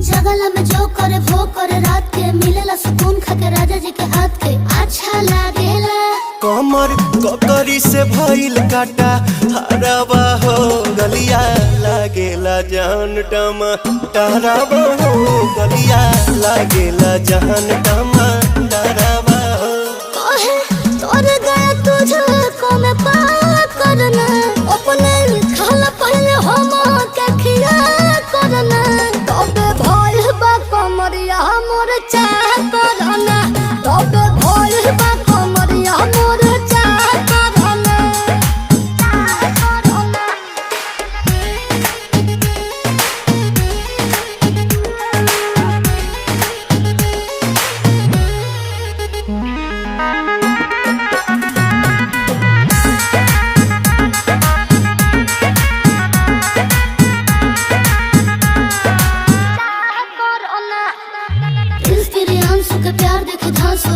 जगला में जो करे वो करे रात के मिलेला सुकून खाके राजा जी के हाथ के अच्छा लागेला। कमर ककरी से भइल काटा हराबा हो गलिया लागेला जान टमा डराबा हो गलिया लागेला जान टमा डराबा हो। कहे तोर गया तुझको मैं पार करना अपने खाला पहले हम के खिया करना तबे भइल बा कमरिया मोर चाह करना तबे भइल बा कमरिया मोर चाह करना इंस्पिरियांसु के प्यार देखे धांसो